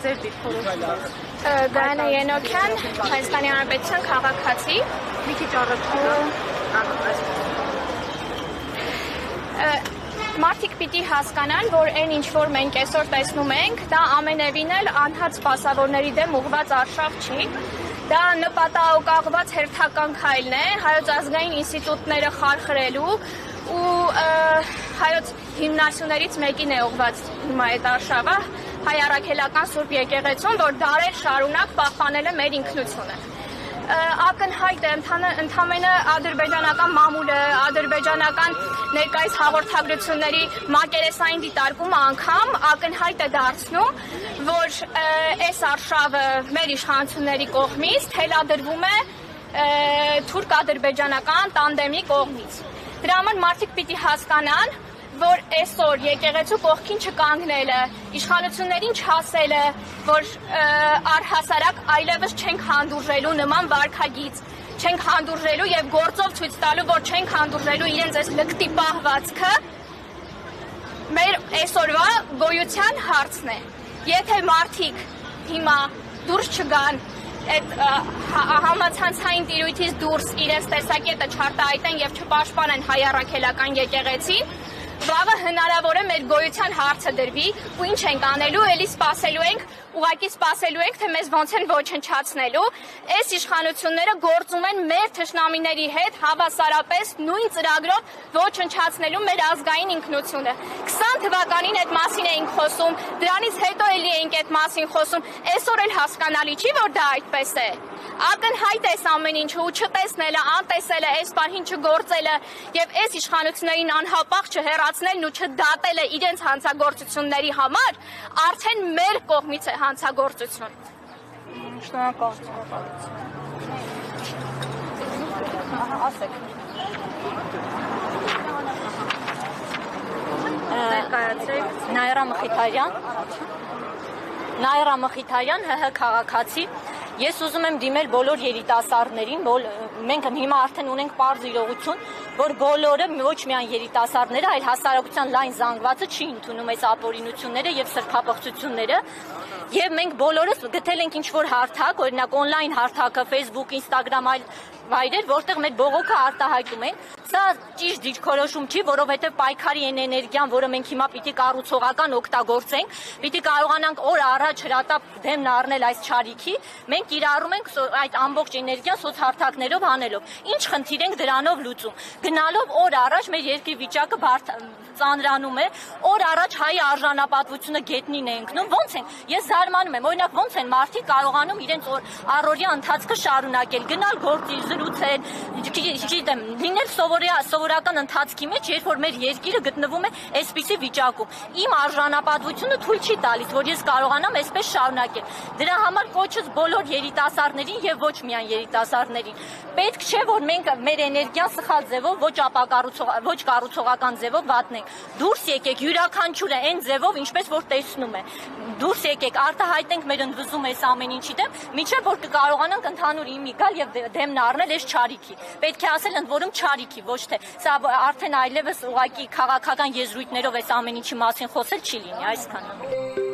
ձեր դիրքորոշումը։ Գայանա Ենոքյան, Հայաստանի Հանրապետության քաղաքացի։ Մի քիչ առաջ Մարդիկ պիտի հասկանան, որ այն ինչ որ մենք այսօր տեսնում ենք, դա ամենևին էլ անհատ սպասավորների դեմ ուղղված արշավ չի։ Դա նպատակաուղղված հերթական քայլն է հայոց ազգային ինստիտուտները խարխրելու ու հայոց հիմնասյուներից մեկին է ուղղված հիմա այդ արշավը հայ առաքելական Սուրբ եկեղեցուն, որ դարեր շարունակ պահպանել է մեր ինքնությունը։ Ակնհայտ է ընդամենը ադրբեջանական մամուլը, ադրբեջանական ներկայիս հաղորդագրությունների մակերեսային դիտարկումը անգամ ակնհայտ է դարձնում, որ այս արշավը մեր իշխանությունների կողմից թելադրվում է թուրք-ադրբեջանական տանդեմի կողմից։ Դրա համար մարդիկ պիտի հասկանան, որ այսօր եկեղեցու կողքին չկանգնելը, իշխանություններին չասելը, որ առհասարակ այլևս չենք հանդուրժելու նման վարքագիծ, չենք հանդուրժելու եւ գործով ցույց տալու, որ չենք հանդուրժելու իրենց այս լկտի պահվածքը, մեր այսօրվա գոյության հարցն է։ Եթե մարդիկ հիմա դուրս չգան այդ համացանցային տիրույթից դուրս իրենց տեսակետը չարտահայտեն եւ չպաշտպանեն հայ առաքելական եկեղեցին, վաղը հնարավոր է մեր գոյության հարցը դրվի ու ինչ ենք անելու, էլի սպասելու ենք, ուղղակի սպասելու ենք, թե մեզ ոնց են ոչնչացնելու։ Այս իշխանությունները գործում են մեր թշնամիների հետ հավասարապես նույն ծրագրով ոչնչացնելու մեր ազգային ինքնությունը։ 20 թվականին այդ մասին էինք խոսում, դրանից հետո էլի էինք այդ մասին խոսում, այսօր էլ հասկանալի չի, որ դա այդպես է։ Ակնհայտ է ամեն ինչը ու չտեսնելը, անտեսելը, այս պահին չգործելը եւ այս իշխանություններին անհապաղ չհեռացնելն ու չդատելը իրենց հանցագործությունների համար արդեն մեր կողմից է հանցագործություն։ Նայրա Մխիթարյան, ՀՀ քաղաքացի։ Ես ուզում եմ դիմել բոլոր երիտասարդներին, մենք հիմա արդեն ունենք պարզ իրողություն, որ բոլորը ոչ միայն երիտասարդները, այլ հասարակության լայն զանգվածը չի ընդունում այս ապօրինությունները եւ սրբապղծությունները, եւ մենք բոլորս գտել ենք ինչ-որ հարթակ, օրինակ օնլայն հարթակը, Facebook, Instagram, այլ վայրեր, որտեղ մեր բողոքը արտահայտում ենք։ Սա ճիշտ դիրքորոշում չի, որովհետև պայքարի այն էներգիան, որը մենք հիմա պիտի կառուցողական օգտագործենք, պիտի կարողանանք օր առաջ հրատապ դեմն առնել այս չարիքի, մենք կիրառում ենք այդ ամբողջ էներգիան սոցհարթակներով անելով։ Ինչ խնդիր ենք դրանով լուծում։ Գնալով օր առաջ մեր երկրի վիճակը ծանրանում է, օր առաջ հայ արժանապատվությունը գետնին է ընկնում։ Ոնց են։ Ես զարմանում եմ, օրինակ ոնց են մարդիկ կարողանում իրենց առօրյա ընթացքը շարունակել, գնալ գործի, զրուցել, գիտեմ, լինել սովորական ընթացքի մեջ, երբ որ մեր երկիրը գտնվում է այսպիսի վիճակում։ Իմ արժանապատվությունը թույլ չի տալիս, որ ես կարողանամ այսպես շարունակել։ Դրա համար կոչս բոլոր երիտասարդներին եւ ոչ միայն երիտասարդներին։ Պետք չէ, որ մենք մեր էներգիան սխալ ձևով, ոչ կառուցողական ձևով վատնենք։ Դուրս եկեք, յուրաքանչյուրը այն ձևով, ինչպես որ տեսնում է։ Դուրս եկեք, արտահայտենք մեր ընդվզումը այս ամեն ինչի դեմ, մինչև որ կկարողանանք ընդհանուր իմի գալ եւ դեմն առնել այս չարիքի։ Պետք է ասել ընդ որում չարիքի, ոչ թե սա արդեն այլևս ուղղակի քաղաքական եզրույթներով այս ամեն ինչի մասին խոսել չի լինի, այսքանը։